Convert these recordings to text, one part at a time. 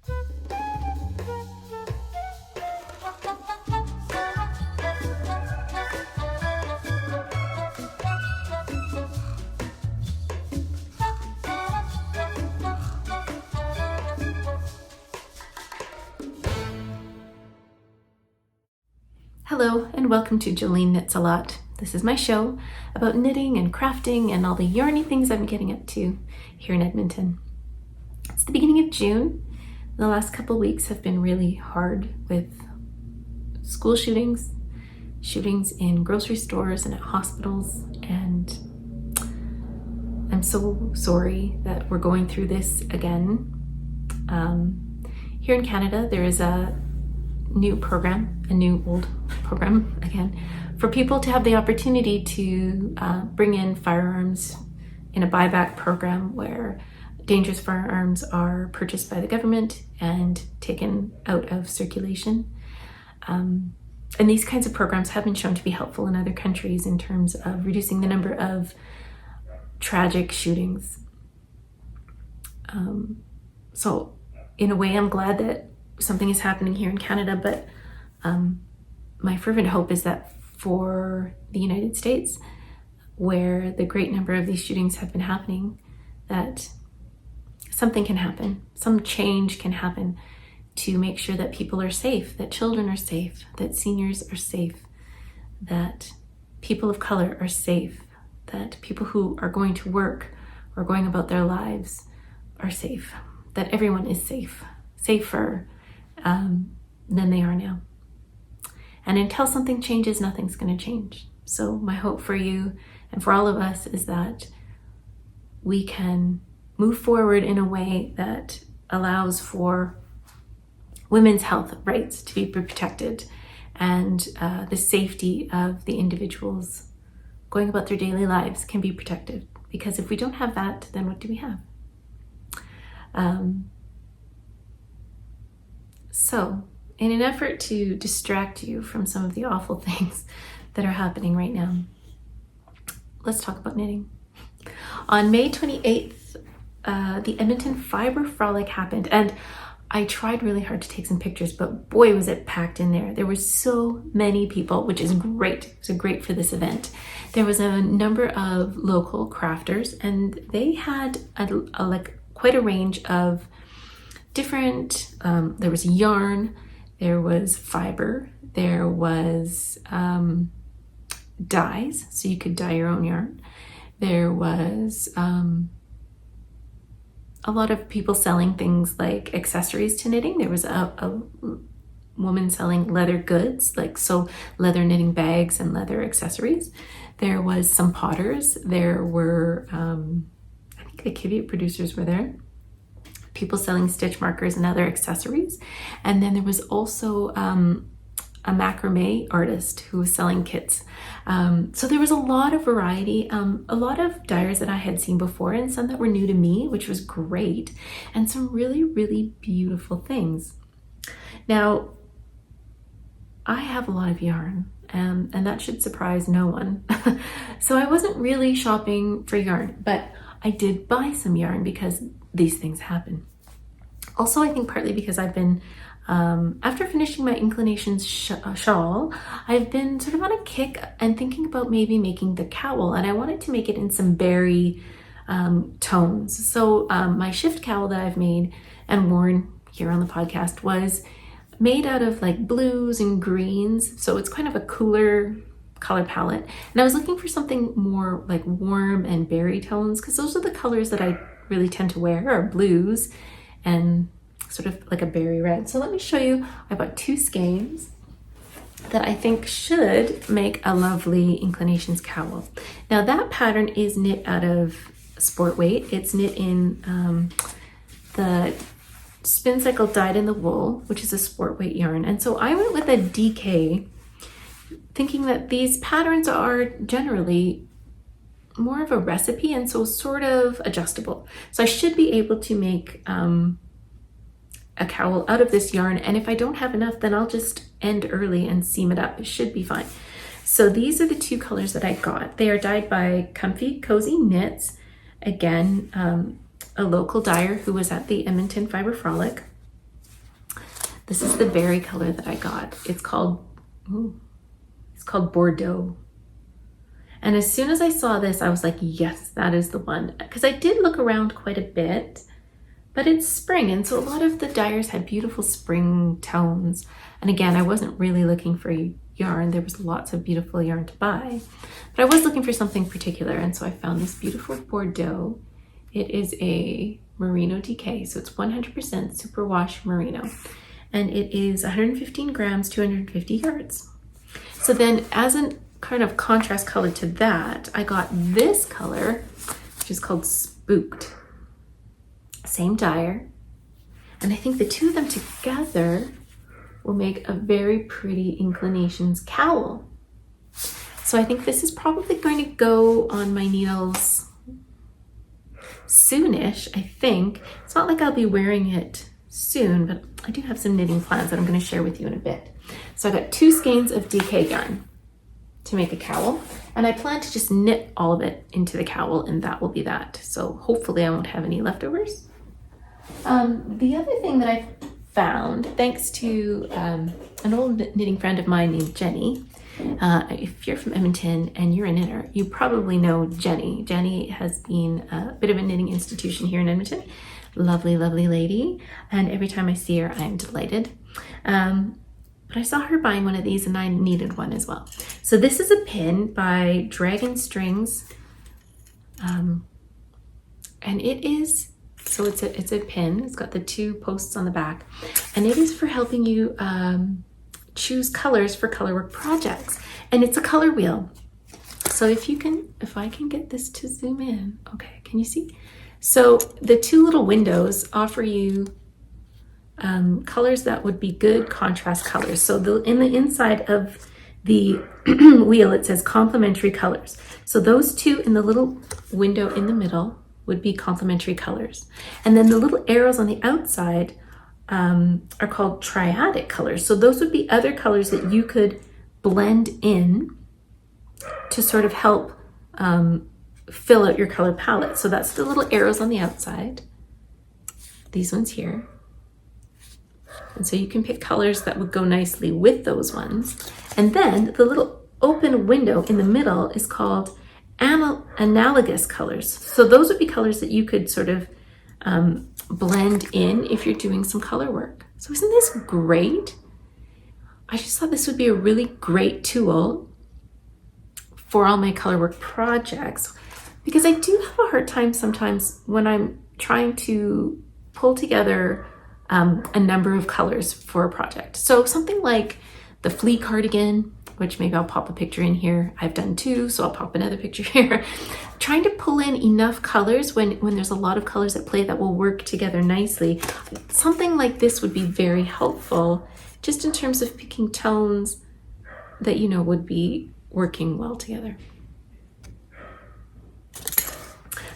Hello and welcome to Joline Knits A Lot. This is my show about knitting and crafting and all the yarny things I'm getting up to here in Edmonton. It's the beginning of June. The last couple weeks have been really hard with school shootings in grocery stores and at hospitals, and I'm so sorry that we're going through this again. Here in Canada, there is a new old program again, for people to have the opportunity to bring in firearms in a buyback program where dangerous firearms are purchased by the government and taken out of circulation. And these kinds of programs have been shown to be helpful in other countries in terms of reducing the number of tragic shootings. So in a way, I'm glad that something is happening here in Canada, but my fervent hope is that for the United States, where the great number of these shootings have been happening, that something can happen, some change can happen to make sure that people are safe, that children are safe, that seniors are safe, that people of color are safe, that people who are going to work or going about their lives are safe, that everyone is safe, safer than they are now. And until something changes, nothing's going to change. So my hope for you and for all of us is that we can move forward in a way that allows for women's health rights to be protected and the safety of the individuals going about their daily lives can be protected. Because if we don't have that, then what do we have? So, in an effort to distract you from some of the awful things that are happening right now, let's talk about knitting. On May 28th, the Edmonton Fiber Frolic happened, and I tried really hard to take some pictures, but boy, was it packed in there. There were so many people, which is great. So great for this event. There was a number of local crafters, and they had quite a range of different, there was yarn, there was fiber, there was dyes, so you could dye your own yarn. There was a lot of people selling things like accessories to knitting. There was a woman selling leather goods, so leather knitting bags and leather accessories. There was some potters. There were, I think the Kivia producers were there. People selling stitch markers and other accessories. And then there was also a macrame artist who was selling kits. So there was a lot of variety, a lot of dyers that I had seen before and some that were new to me, which was great, and some really, really beautiful things. Now, I have a lot of yarn, and that should surprise no one. So I wasn't really shopping for yarn, but I did buy some yarn because these things happen. Also, I think partly because I've been, after finishing my Inclinations shawl, I've been sort of on a kick and thinking about maybe making the cowl, and I wanted to make it in some berry tones. So my shift cowl that I've made and worn here on the podcast was made out of blues and greens, so it's kind of a cooler color palette. And I was looking for something more warm and berry tones, because those are the colors that I really tend to wear, are blues and sort of like a berry red. So let me show you. I bought 2 skeins that I think should make a lovely Inclinations cowl. Now that pattern is knit out of sport weight. It's knit in the Spin Cycle Dyed in the Wool, which is a sport weight yarn. And so I went with a DK, thinking that these patterns are generally more of a recipe and so sort of adjustable. So I should be able to make a cowl out of this yarn, and if I don't have enough, then I'll just end early and seam it up. It should be fine. So these are the 2 colors that I got. They are dyed by Comfy Cozy Knits, again, a local dyer who was at the Edmonton Fiber Frolic. This is the berry color that I got. It's called Bordeaux. And as soon as I saw this, I was like, yes, that is the one. Because I did look around quite a bit, but it's spring. And so a lot of the dyers had beautiful spring tones. And again, I wasn't really looking for yarn. There was lots of beautiful yarn to buy, but I was looking for something particular. And so I found this beautiful Bordeaux. It is a merino DK. So it's 100% superwash merino. And it is 115 grams, 250 yards. So then as a kind of contrast color to that, I got this color, which is called Spooked. Same dyer. And I think the two of them together will make a very pretty Inclinations cowl. So I think this is probably going to go on my needles soonish, I think. It's not like I'll be wearing it soon, but I do have some knitting plans that I'm going to share with you in a bit. So I got 2 skeins of DK yarn to make a cowl, and I plan to just knit all of it into the cowl, and that will be that. So hopefully I won't have any leftovers. The other thing that I found, thanks to an old knitting friend of mine named Jenny. If you're from Edmonton and you're a knitter, you probably know Jenny. Jenny has been a bit of a knitting institution here in Edmonton. Lovely, lovely lady. And every time I see her, I'm delighted. But I saw her buying one of these and I needed one as well. So this is a pin by Dragon Strings. And it is, so it's a pin. It's got the 2 posts on the back. And it is for helping you choose colors for colorwork projects. And it's a color wheel. So if I can get this to zoom in. Okay, can you see? So the 2 little windows offer you colors that would be good contrast colors. So in the inside of the wheel, it says complementary colors. So those 2 in the little window in the middle would be complementary colors. And then the little arrows on the outside are called triadic colors. So those would be other colors that you could blend in to sort of help fill out your color palette. So that's the little arrows on the outside, these ones here. And so you can pick colors that would go nicely with those ones. And then the little open window in the middle is called Analogous Colors. So those would be colors that you could sort of blend in if you're doing some color work. So isn't this great? I just thought this would be a really great tool for all my color work projects, because I do have a hard time sometimes when I'm trying to pull together a number of colors for a project. So something like the flea cardigan, which maybe I'll pop a picture in here. I've done 2, so I'll pop another picture here. Trying to pull in enough colors when there's a lot of colors at play that will work together nicely. Something like this would be very helpful, just in terms of picking tones that you know would be working well together.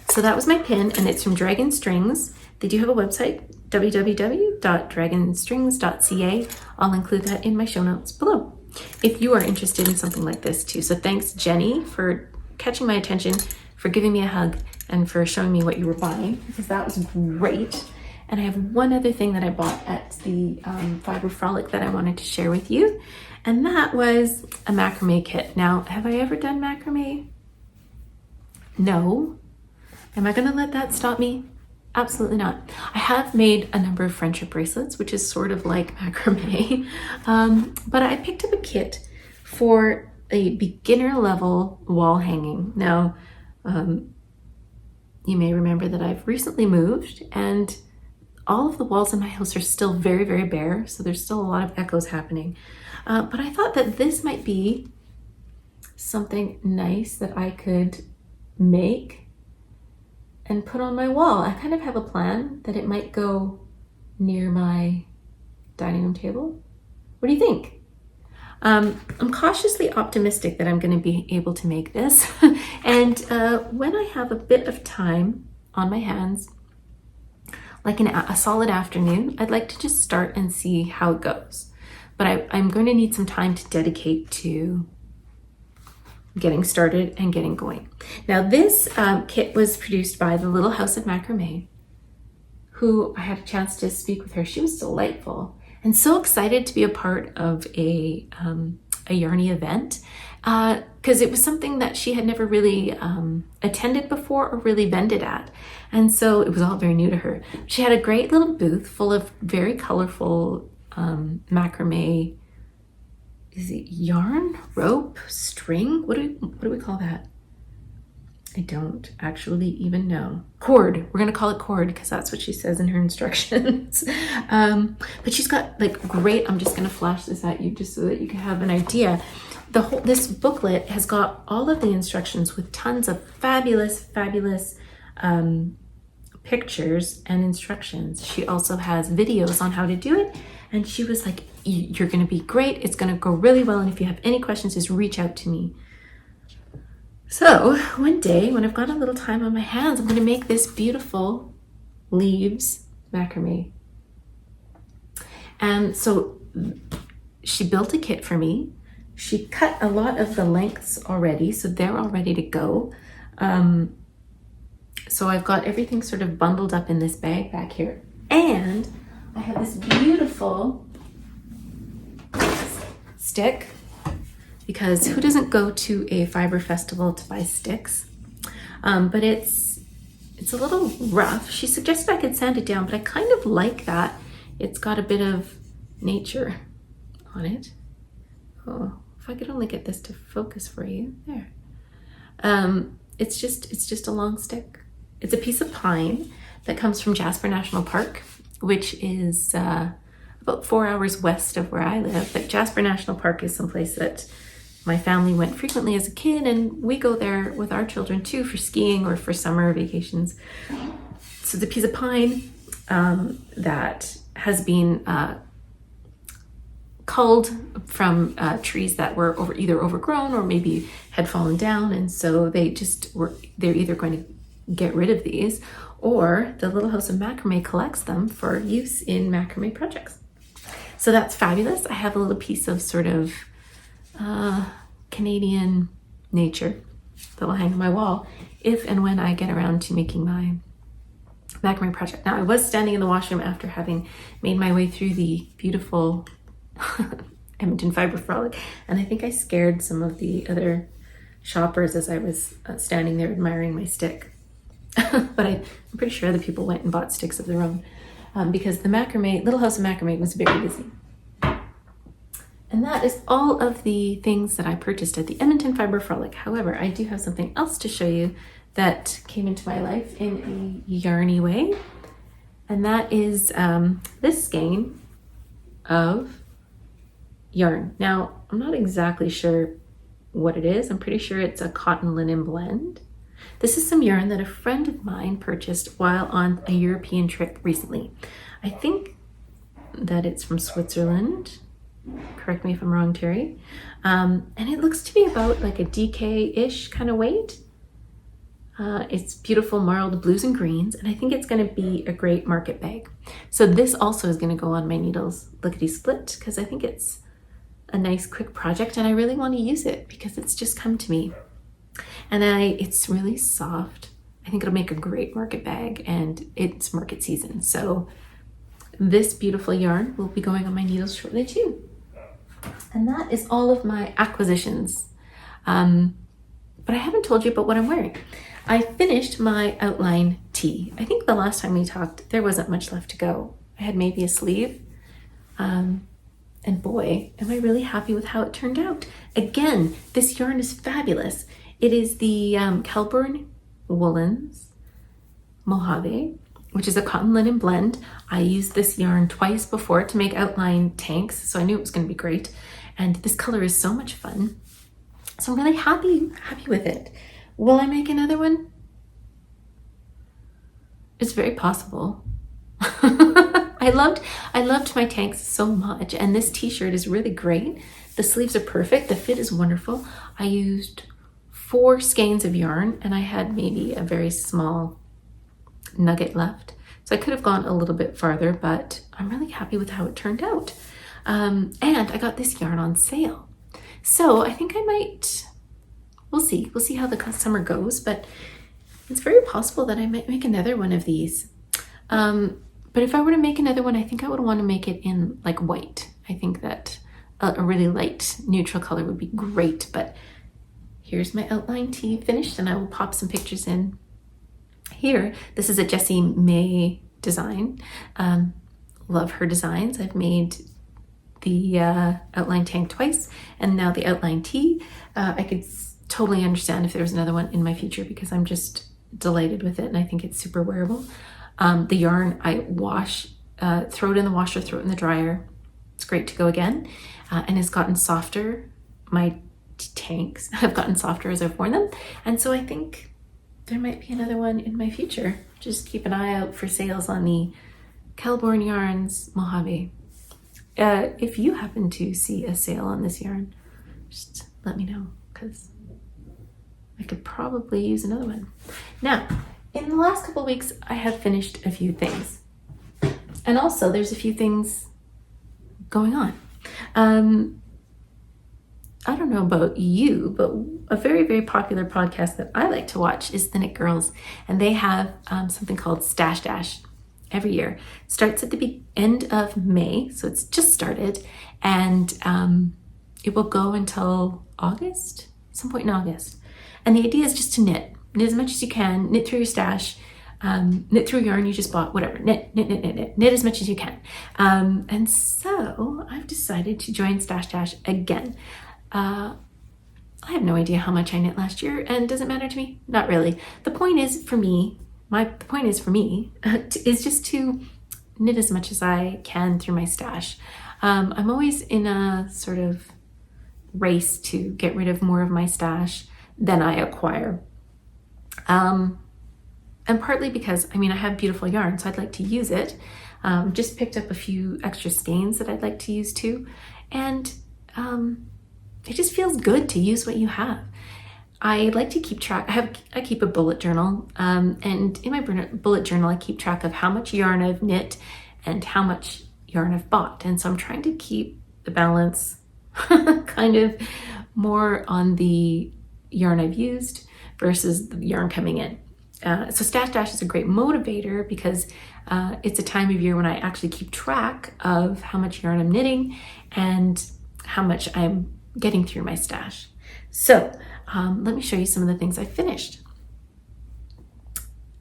So that was my pin, and it's from Dragon Strings. They do have a website, www.dragonstrings.ca. I'll include that in my show notes below if you are interested in something like this too. So thanks, Jenny, for catching my attention, for giving me a hug, and for showing me what you were buying, because that was great. And I have one other thing that I bought at the Fiber Frolic that I wanted to share with you, and that was a macrame kit. Now, have I ever done macrame? No. Am I going to let that stop me? Absolutely not. I have made a number of friendship bracelets, which is sort of like macrame, but I picked up a kit for a beginner level wall hanging. Now, you may remember that I've recently moved, and all of the walls in my house are still very, very bare, so there's still a lot of echoes happening. But I thought that this might be something nice that I could make and put on my wall. I kind of have a plan that it might go near my dining room table. What do you think? I'm cautiously optimistic that I'm going to be able to make this. And when I have a bit of time on my hands, like a solid afternoon, I'd like to just start and see how it goes. But I'm going to need some time to dedicate to getting started and getting going. Now this kit was produced by the Little House of Macrame, who I had a chance to speak with her. She was delightful. and so excited to be a part of a Yarny event, because it was something that she had never really attended before or really vended at. And so it was all very new to her. She had a great little booth full of very colorful macrame, is it yarn, rope, string? What do we call that? I don't actually even know. Cord. We're going to call it cord because that's what she says in her instructions. But she's got like great, I'm just going to flash this at you just so that you can have an idea. This booklet has got all of the instructions with tons of fabulous pictures and instructions. She also has videos on how to do it. And she was like, you're going to be great. It's going to go really well. And if you have any questions, just reach out to me. So one day when I've got a little time on my hands, I'm going to make this beautiful leaves macrame. And so she built a kit for me. She cut a lot of the lengths already, so they're all ready to go. So I've got everything sort of bundled up in this bag back here. And I have this beautiful stick, because who doesn't go to a fiber festival to buy sticks? But it's a little rough. She suggested I could sand it down, but I kind of like that. It's got a bit of nature on it. Oh, if I could only get this to focus for you. There. It's just a long stick. It's a piece of pine that comes from Jasper National Park, which is about 4 hours west of where I live. But Jasper National Park is someplace that my family went frequently as a kid, and we go there with our children too for skiing or for summer vacations. So it's a piece of pine that has been culled from trees that were either overgrown or maybe had fallen down, and so they're either going to get rid of these, or the Little House of Macrame collects them for use in macrame projects. So that's fabulous. I have a little piece of sort of Canadian nature that will hang on my wall if and when I get around to making my macrame project. Now, I was standing in the washroom after having made my way through the beautiful Edmonton Fiber Frolic, and I think I scared some of the other shoppers as I was standing there admiring my stick. But I'm pretty sure other people went and bought sticks of their own, because the Little House of Macrame was very busy. And that is all of the things that I purchased at the Edmonton Fiber Frolic. However, I do have something else to show you that came into my life in a yarny way. And that is this skein of yarn. Now, I'm not exactly sure what it is. I'm pretty sure it's a cotton linen blend. This is some yarn that a friend of mine purchased while on a European trip recently. I think that it's from Switzerland. Correct me if I'm wrong, Terry. And it looks to be about like a DK-ish kind of weight. It's beautiful marled blues and greens, and I think it's going to be a great market bag. So this also is going to go on my needles lickety-split, because I think it's a nice quick project and I really want to use it because it's just come to me. And it's really soft. I think it'll make a great market bag, and it's market season. So this beautiful yarn will be going on my needles shortly too. And that is all of my acquisitions. But I haven't told you about what I'm wearing. I finished my outline tee. I think the last time we talked, there wasn't much left to go. I had maybe a sleeve. And boy, am I really happy with how it turned out. Again, this yarn is fabulous. It is the Kelburn Woolens Mojave, which is a cotton linen blend. I used this yarn twice before to make outline tanks, so I knew it was going to be great. And this color is so much fun. So I'm really happy with it. Will I make another one? It's very possible. I loved my tanks so much, and this t-shirt is really great. The sleeves are perfect. The fit is wonderful. I used 4 skeins of yarn, and I had maybe a very small nugget left. So I could have gone a little bit farther, but I'm really happy with how it turned out. And I got this yarn on sale. So I think I might, we'll see. We'll see how the summer goes, but it's very possible that I might make another one of these. But But if I were to make another one, I think I would want to make it in like white. I think that a really light neutral color would be great. But here's my outline tee finished, and I will pop some pictures in here. This is a Jessie May design. Love her designs. I've made the outline tank twice, and now the outline tee. I could totally understand if there was another one in my future, because I'm just delighted with it, and I think it's super wearable. The yarn I wash, throw it in the washer, throw it in the dryer. It's great to go again, and it's gotten softer. My tanks have gotten softer as I've worn them, and so I think there might be another one in my future. Just keep an eye out for sales on the Kelborn Yarns Mojave. If you happen to see a sale on this yarn, just let me know, because I could probably use another one. Now, in the last couple of weeks, I have finished a few things. And also, there's a few things going on. I don't know about you, but a very, very popular podcast that I like to watch is The Knit Girls. And they have something called Stash Dash every year. It starts at the end of May, so it's just started. And it will go until August, some point in August. And the idea is just to knit as much as you can, knit through your stash, knit through yarn you just bought, whatever, knit as much as you can. And so I've decided to join Stash Dash again. I have no idea how much I knit last year, and does it matter to me? Not really. The point is for me, is just to knit as much as I can through my stash. I'm always in a sort of race to get rid of more of my stash than I acquire. And partly because, I have beautiful yarn, so I'd like to use it. Just picked up a few extra skeins that I'd like to use too. And it just feels good to use what you have. I like to keep track. I keep a bullet journal, and in my bullet journal, I keep track of how much yarn I've knit and how much yarn I've bought. And so I'm trying to keep the balance kind of more on the yarn I've used versus the yarn coming in. So Stash Dash is a great motivator, because it's a time of year when I actually keep track of how much yarn I'm knitting and how much I'm getting through my stash. So let me show you some of the things I finished.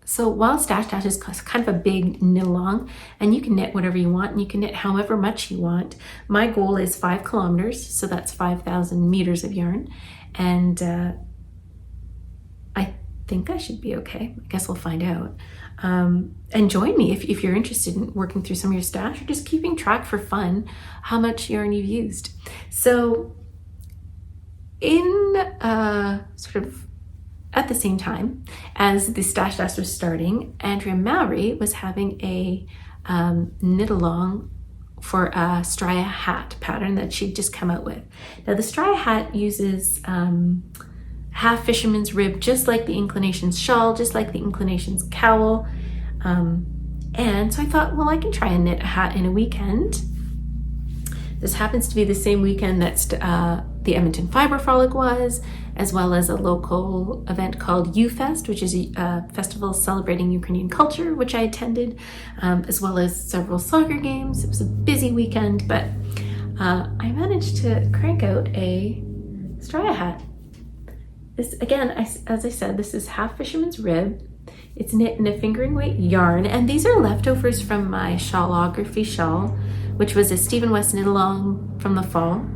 So while Stash Dash is kind of a big knit along, and you can knit whatever you want, and you can knit however much you want. My goal is 5 kilometers, so that's 5,000 meters of yarn. And I think I should be okay. I guess we'll find out. And join me if you're interested in working through some of your stash, or just keeping track for fun how much yarn you've used. So in sort of at the same time as the Stash Dash was starting, Andrea Mowry was having a knit along for a Straya hat pattern that she'd just come out with. Now the Straya hat uses half fisherman's rib, just like the Inclinations shawl, just like the Inclinations cowl. And so I thought, well, I can try and knit a hat in a weekend. This happens to be the same weekend that the Edmonton Fiber Frolic was, as well as a local event called U-Fest, which is a festival celebrating Ukrainian culture, which I attended, as well as several soccer games. It was a busy weekend, but I managed to crank out a Straya hat. This, again, as I said, this is half fisherman's rib. It's knit in a fingering weight yarn, and these are leftovers from my shawlography shawl, which was a Stephen West knit along from the fall.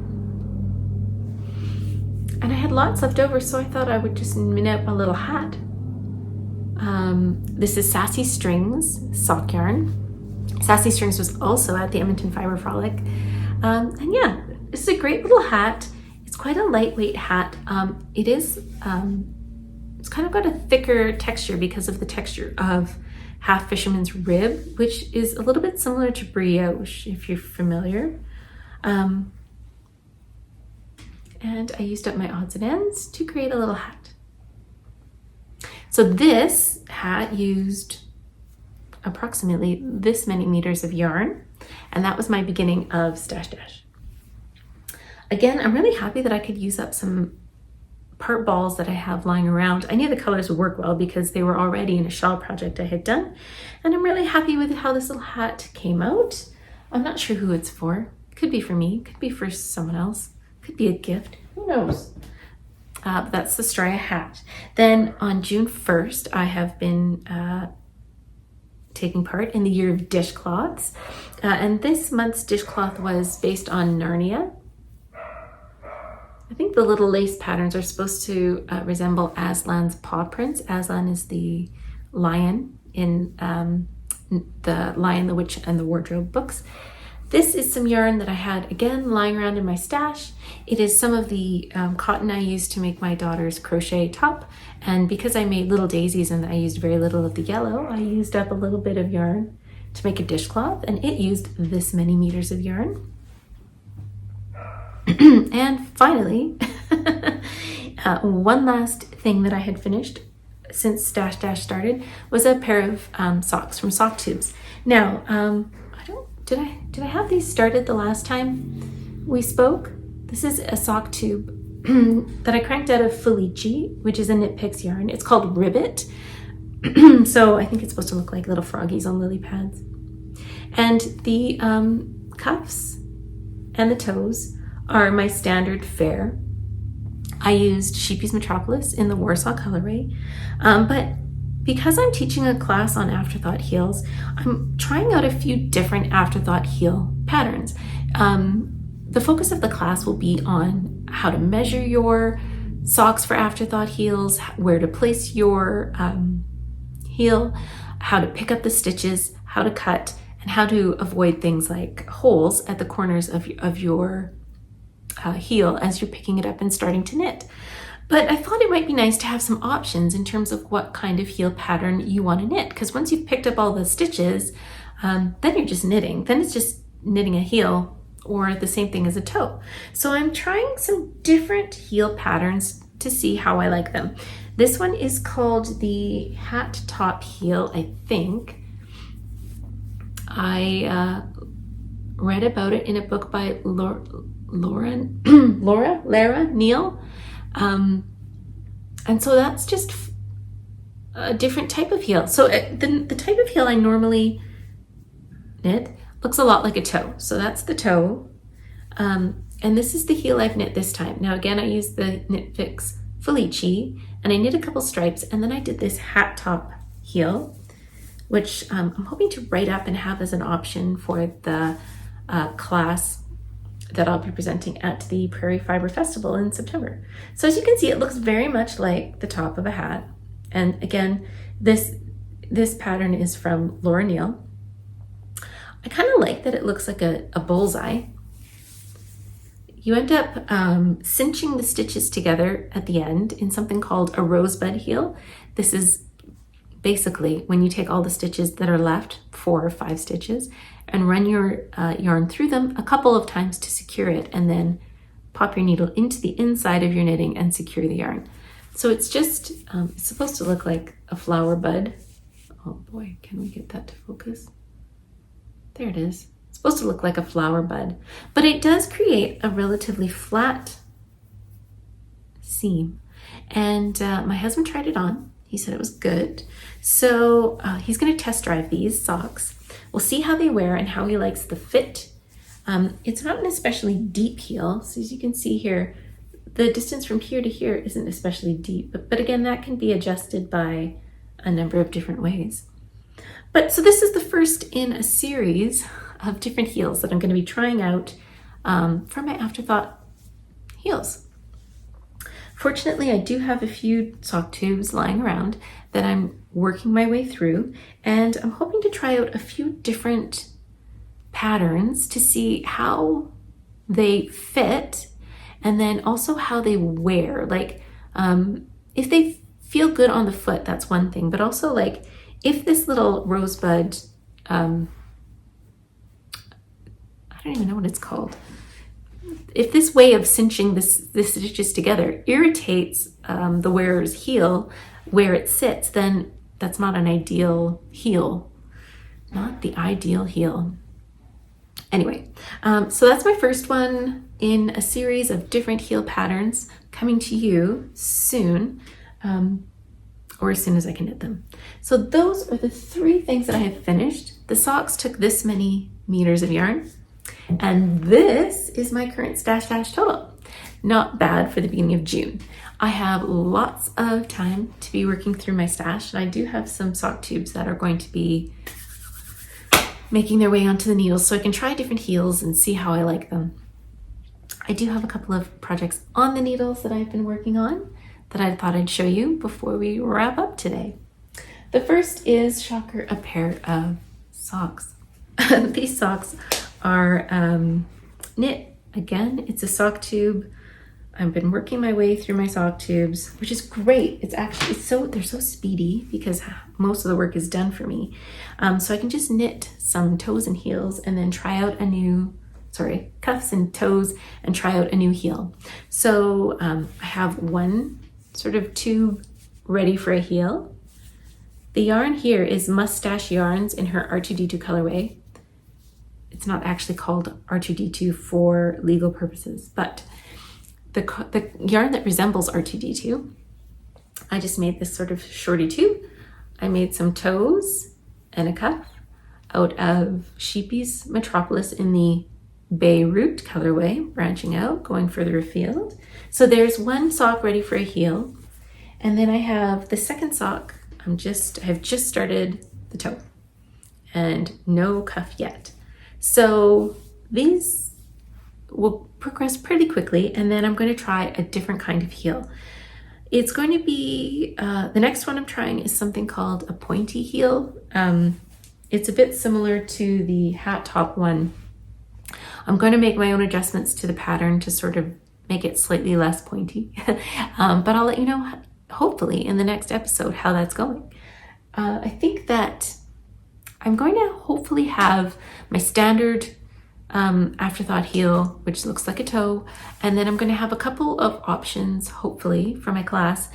And I had lots left over, so I thought I would just knit up a little hat. This is Sassy Strings sock yarn. Sassy Strings was also at the Edmonton Fiber Frolic. And yeah, this is a great little hat. It's quite a lightweight hat. It's kind of got a thicker texture because of the texture of half fisherman's rib, which is a little bit similar to brioche, if you're familiar. And I used up my odds and ends to create a little hat. So this hat used approximately this many meters of yarn, and that was my beginning of Stash Dash. Again, I'm really happy that I could use up some part balls that I have lying around. I knew the colors would work well because they were already in a shawl project I had done. And I'm really happy with how this little hat came out. I'm not sure who it's for. Could be for me, could be for someone else, could be a gift, who knows? But that's the Straya hat. Then on June 1st, I have been taking part in the Year of Dishcloths. And this month's dishcloth was based on Narnia. I think the little lace patterns are supposed to resemble Aslan's paw prints. Aslan is the lion in the Lion, the Witch, and the Wardrobe books. This is some yarn that I had, again, lying around in my stash. It is some of the cotton I used to make my daughter's crochet top. And because I made little daisies and I used very little of the yellow, I used up a little bit of yarn to make a dishcloth, and it used this many meters of yarn. And finally, one last thing that I had finished since Stash Dash started was a pair of socks from Sock Tubes. Now, did I have these started the last time we spoke? This is a sock tube that I cranked out of Felici, which is a Knit Picks yarn. It's called Ribbit. So I think it's supposed to look like little froggies on lily pads. And the cuffs and the toes are my standard fare. I used Sheepy's Metropolis in the Warsaw colorway, but because I'm teaching a class on afterthought heels, I'm trying out a few different afterthought heel patterns. The focus of the class will be on how to measure your socks for afterthought heels, where to place your heel, how to pick up the stitches, how to cut, and how to avoid things like holes at the corners of your heel as you're picking it up and starting to knit. But I thought it might be nice to have some options in terms of what kind of heel pattern you want to knit, because once you've picked up all the stitches, then you're just knitting. Then it's just knitting a heel or the same thing as a toe. So I'm trying some different heel patterns to see how I like them. This one is called the hat top heel, I think. I read about it in a book by Lara Neal. And so that's just a different type of heel. So the type of heel I normally knit looks a lot like a toe. So that's the toe. And this is the heel I've knit this time. Now again, I used the Knit Fix Felici, and I knit a couple stripes, and then I did this hat top heel, which I'm hoping to write up and have as an option for the class that I'll be presenting at the Prairie Fiber Festival in September. So as you can see, it looks very much like the top of a hat. And again, this pattern is from Laura Neal. I kind of like that it looks like a bullseye. You end up cinching the stitches together at the end in something called a rosebud heel. This is basically when you take all the stitches that are left, 4 or 5 stitches, and run your yarn through them a couple of times to secure it, and then pop your needle into the inside of your knitting and secure the yarn. So it's just, it's supposed to look like a flower bud. Oh boy, can we get that to focus? There it is. It's supposed to look like a flower bud, but it does create a relatively flat seam. And my husband tried it on. He said it was good. So he's gonna test drive these socks. We'll see how they wear and how he likes the fit. It's not an especially deep heel. So as you can see here, the distance from here to here isn't especially deep, but again, that can be adjusted by a number of different ways. But so this is the first in a series of different heels that I'm going to be trying out for my afterthought heels. Fortunately, I do have a few sock tubes lying around that I'm working my way through, and I'm hoping to try out a few different patterns to see how they fit, and then also how they wear. Like, if they feel good on the foot, that's one thing, but also like if this little rosebud, I don't even know what it's called. If this way of cinching the stitches together irritates the wearer's heel where it sits, then that's not an ideal heel. Not the ideal heel. Anyway, so that's my first one. in a series of different heel patterns coming to you soon, or as soon as I can knit them. So those are the 3 things that I have finished. The socks took this many meters of yarn, and this is my current stash total. Not bad for the beginning of June. I have lots of time to be working through my stash, and I do have some sock tubes that are going to be making their way onto the needles, so I can try different heels and see how I like them. I do have a couple of projects on the needles that I've been working on that I thought I'd show you before we wrap up today. The first is, shocker, a pair of socks. These socks are knit. Again, it's a sock tube. I've been working my way through my sock tubes, which is great. They're so speedy because most of the work is done for me. So I can just knit some toes and heels and then try out cuffs and toes and try out a new heel. So I have one sort of tube ready for a heel. The yarn here is Mustache Yarns in her R2D2 colorway. It's not actually called R2D2 for legal purposes, but the yarn that resembles R2D2, I just made this sort of shorty tube. I made some toes and a cuff out of Sheepy's Metropolis in the Beirut colorway, branching out, going further afield. So there's one sock ready for a heel. And then I have the second sock. I have just started the toe and no cuff yet. So these will progress pretty quickly, and then I'm going to try a different kind of heel. It's going to be, the next one I'm trying is something called a pointy heel. It's a bit similar to the hat top one. I'm going to make my own adjustments to the pattern to sort of make it slightly less pointy. But I'll let you know, hopefully, in the next episode how that's going. I think that I'm going to hopefully have my standard afterthought heel, which looks like a toe, and then I'm going to have a couple of options, hopefully, for my class,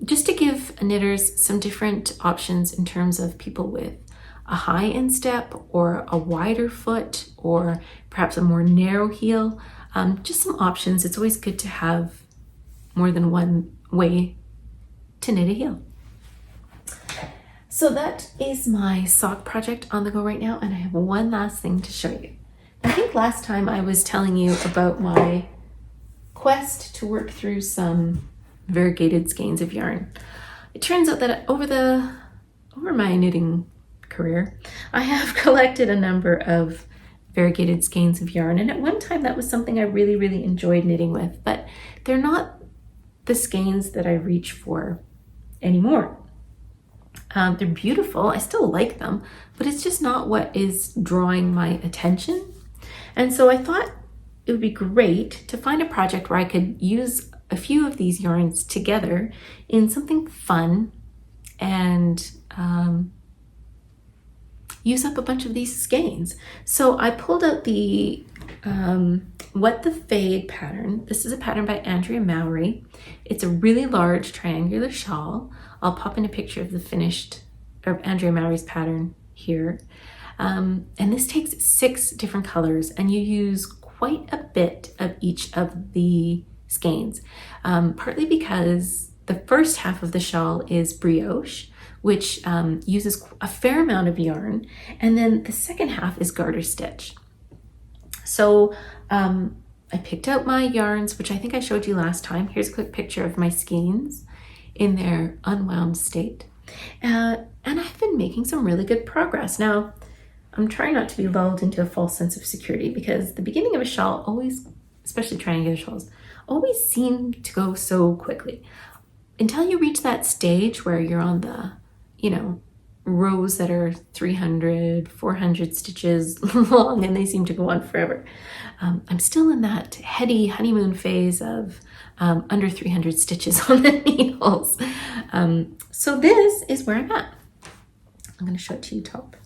just to give knitters some different options in terms of people with a high instep or a wider foot or perhaps a more narrow heel. Just some options. It's always good to have more than one way to knit a heel. So that is my sock project on the go right now, and I have one last thing to show you. I think last time I was telling you about my quest to work through some variegated skeins of yarn. It turns out that over my knitting career, I have collected a number of variegated skeins of yarn, and at one time that was something I really, really enjoyed knitting with, but they're not the skeins that I reach for anymore. They're beautiful, I still like them, but it's just not what is drawing my attention. And so I thought it would be great to find a project where I could use a few of these yarns together in something fun and use up a bunch of these skeins. So I pulled out the What the Fade pattern. This is a pattern by Andrea Mowry. It's a really large triangular shawl. I'll pop in a picture of the finished of Andrea Mowry's pattern here. And this takes 6 different colors, and you use quite a bit of each of the skeins, partly because the first half of the shawl is brioche, which uses a fair amount of yarn, and then the second half is garter stitch. So I picked out my yarns, which I think I showed you last time. Here's a quick picture of my skeins in their unwound state. And I've been making some really good progress. Now, I'm trying not to be lulled into a false sense of security, because the beginning of a shawl always, especially triangular shawls, always seem to go so quickly until you reach that stage where you're on the, rows that are 300, 400 stitches long, and they seem to go on forever. I'm still in that heady honeymoon phase of under 300 stitches on the needles. So this is where I'm at. I'm going to show it to you top.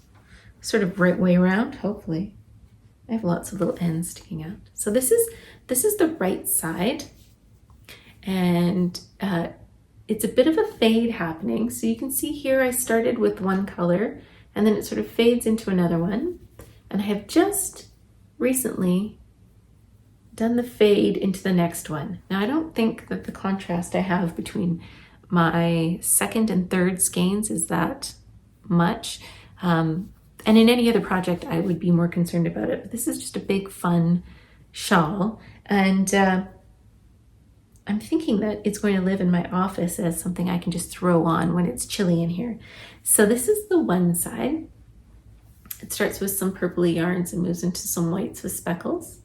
Sort of right way around, hopefully. I have lots of little ends sticking out. So this is the right side, and it's a bit of a fade happening. So you can see here I started with one color, and then it sort of fades into another one. And I have just recently done the fade into the next one. Now I don't think that the contrast I have between my second and third skeins is that much. And in any other project, I would be more concerned about it. But this is just a big, fun shawl. And I'm thinking that it's going to live in my office as something I can just throw on when it's chilly in here. So this is the one side. It starts with some purpley yarns and moves into some whites with speckles.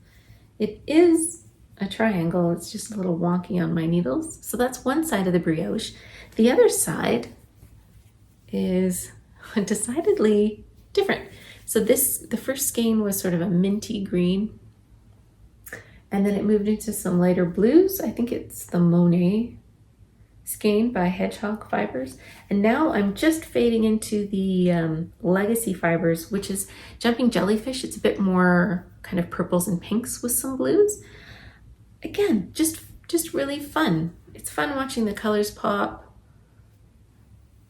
It is a triangle. It's just a little wonky on my needles. So that's one side of the brioche. The other side is decidedly different. So the first skein was sort of a minty green, and then it moved into some lighter blues. I think it's the Monet skein by Hedgehog Fibers. And now I'm just fading into the Legacy Fibers, which is Jumping Jellyfish. It's a bit more kind of purples and pinks with some blues. Again, just really fun. It's fun watching the colors pop.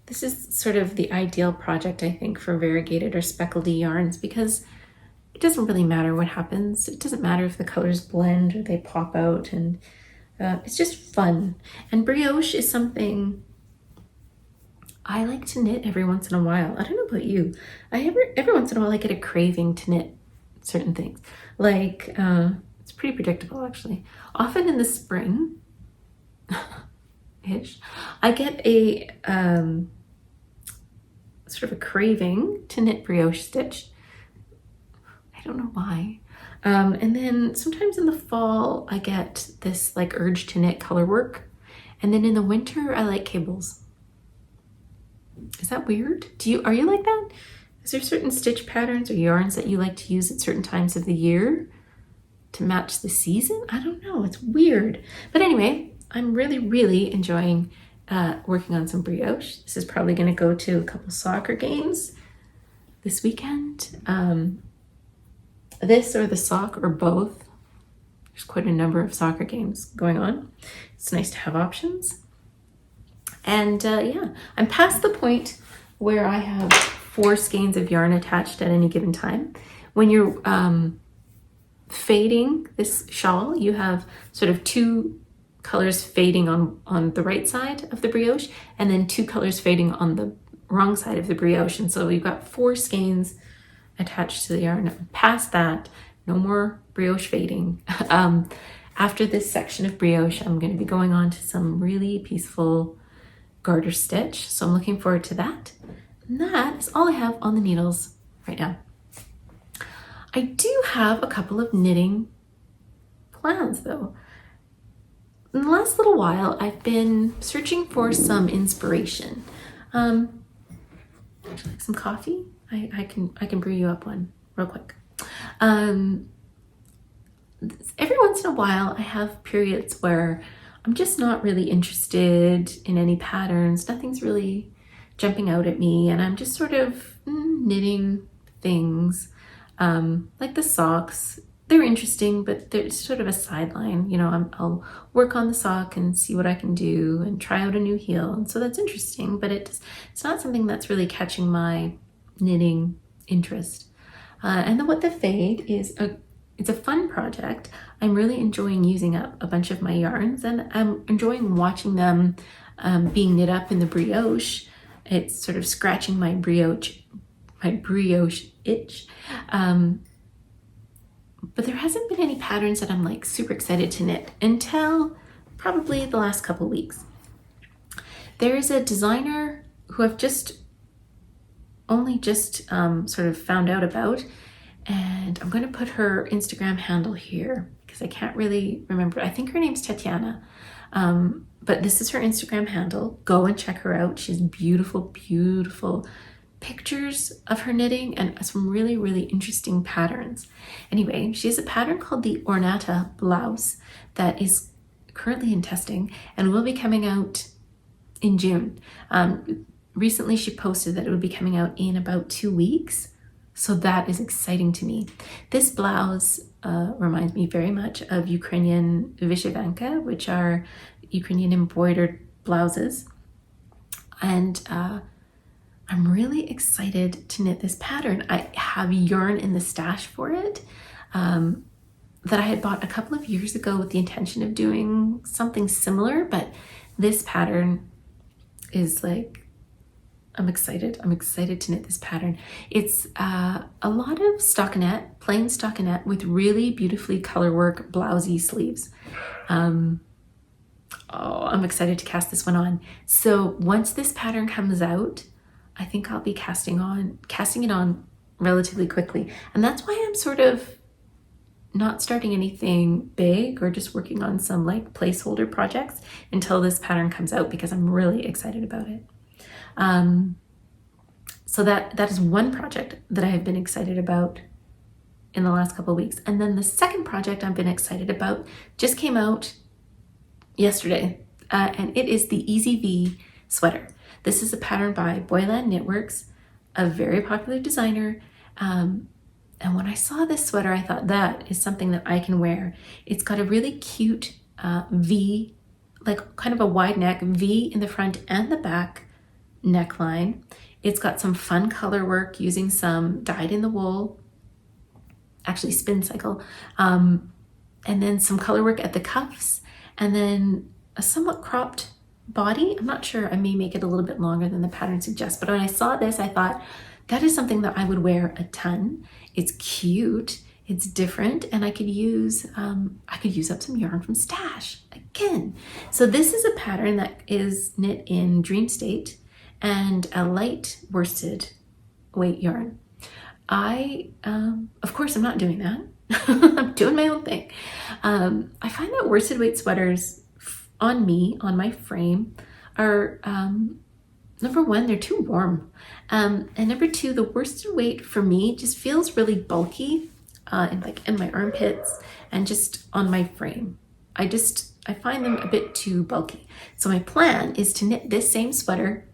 This is sort of the ideal project, I think, for variegated or speckledy yarns, because it doesn't really matter what happens. It doesn't matter if the colors blend or they pop out, and it's just fun. And brioche is something I like to knit every once in a while. I don't know about you. Every once in a while I get a craving to knit certain things. Like, it's pretty predictable actually. Often in the spring, ish, I get a sort of a craving to knit brioche stitch. I don't know why. And then sometimes in the fall, I get this like urge to knit color work. And then in the winter, I like cables. Is that weird? Are you like that? Is there certain stitch patterns or yarns that you like to use at certain times of the year to match the season? I don't know, it's weird. But anyway, I'm really, really enjoying working on some brioche. This is probably gonna go to a couple soccer games this weekend. This or the sock or both. There's quite a number of soccer games going on. It's nice to have options. And yeah, I'm past the point where I have 4 skeins of yarn attached at any given time. When you're fading this shawl, you have sort of 2 colors fading on the right side of the brioche, and then 2 colors fading on the wrong side of the brioche. And so you've got 4 skeins attached to the yarn. Past that, no more brioche fading. After this section of brioche, I'm going to be going on to some really peaceful garter stitch. So I'm looking forward to that. And that is all I have on the needles right now. I do have a couple of knitting plans though. In the last little while, I've been searching for some inspiration. Would you like some coffee? I can brew you up one real quick. Every once in a while, I have periods where I'm just not really interested in any patterns. Nothing's really jumping out at me, and I'm just sort of knitting things. Like the socks, they're interesting, but they're sort of a sideline. You know, I'll work on the sock and see what I can do and try out a new heel. And so that's interesting, but it's not something that's really catching my knitting interest. And then What the Fade is it's a fun project. I'm really enjoying using up a bunch of my yarns, and I'm enjoying watching them being knit up in the brioche. It's sort of scratching my brioche itch. But there hasn't been any patterns that I'm like super excited to knit until probably the last couple weeks. There is a designer who I've only just sort of found out about, and I'm going to put her Instagram handle here because I can't really remember. I think her name's Tatiana, but this is her Instagram handle. Go and check her out. She has beautiful, beautiful pictures of her knitting and some really, really interesting patterns. Anyway, she has a pattern called the Ornata Blouse that is currently in testing and will be coming out in June. Recently she posted that it would be coming out in about 2 weeks. So that is exciting to me. This blouse reminds me very much of Ukrainian vyshyvanka, which are Ukrainian embroidered blouses. And I'm really excited to knit this pattern. I have yarn in the stash for it. that I had bought a couple of years ago with the intention of doing something similar, but this pattern is like, I'm excited to knit this pattern. It's a lot of stockinette, plain stockinette with really beautifully colorwork blousey sleeves. Oh, I'm excited to cast this one on. So once this pattern comes out, I think I'll be casting it on relatively quickly. And that's why I'm sort of not starting anything big or just working on some like placeholder projects until this pattern comes out, because I'm really excited about it. So that is one project that I have been excited about in the last couple of weeks. And then the second project I've been excited about just came out yesterday, and it is the Easy V sweater. This is a pattern by Boyland Knitworks, a very popular designer. And when I saw this sweater, I thought that is something that I can wear. It's got a really cute V, like kind of a wide neck, V in the front and the back neckline. It's got some fun color work using some dyed in the wool, actually spin cycle, and then some color work at the cuffs, and then a somewhat cropped body. I'm not sure, I may make it a little bit longer than the pattern suggests, but when I saw this, I thought that is something that I would wear a ton. It's cute, it's different, and I could use up some yarn from Stash again. So this is a pattern that is knit in Dream State and a light worsted weight yarn. Of course, I'm not doing that. I'm doing my own thing. I find that worsted weight sweaters on me, on my frame, are number one, they're too warm. And number two, the worsted weight for me just feels really bulky in my armpits and just on my frame. I find them a bit too bulky. So my plan is to knit this same sweater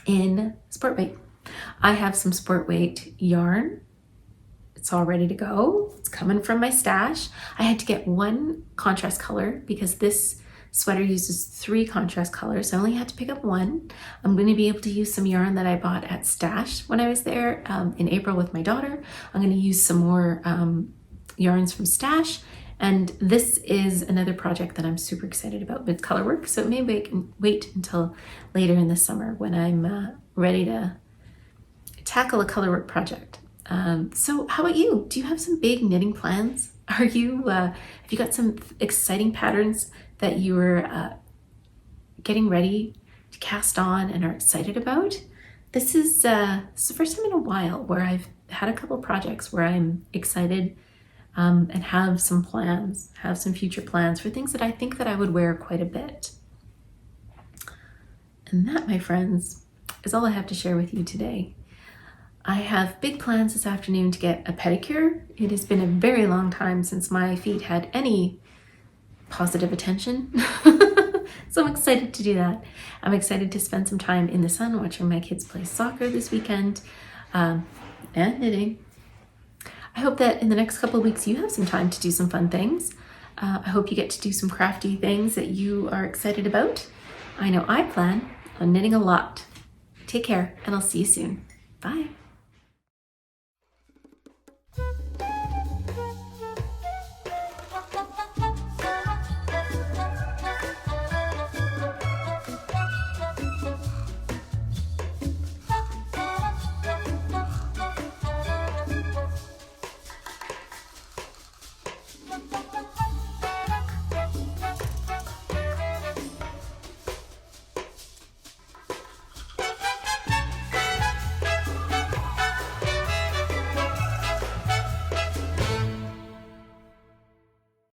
in sport weight. I have some sport weight yarn. It's all ready to go. It's coming from my stash. I had to get one contrast color because this sweater uses 3 contrast colors. So I only had to pick up one. I'm going to be able to use some yarn that I bought at Stash when I was there in April with my daughter. I'm going to use some more yarns from Stash. And this is another project that I'm super excited about with color work. So maybe I can wait until later in the summer when I'm ready to tackle a color work project. So how about you? Do you have some big knitting plans? Have you got some exciting patterns that you are getting ready to cast on and are excited about? This is the first time in a while where I've had a couple projects where I'm excited and have some future plans for things that I think that I would wear quite a bit. And that, my friends, is all I have to share with you today. I have big plans this afternoon to get a pedicure. It has been a very long time since my feet had any positive attention. So I'm excited to do that. I'm excited to spend some time in the sun watching my kids play soccer this weekend and knitting. I hope that in the next couple of weeks you have some time to do some fun things. I hope you get to do some crafty things that you are excited about. I know I plan on knitting a lot. Take care, and I'll see you soon. Bye.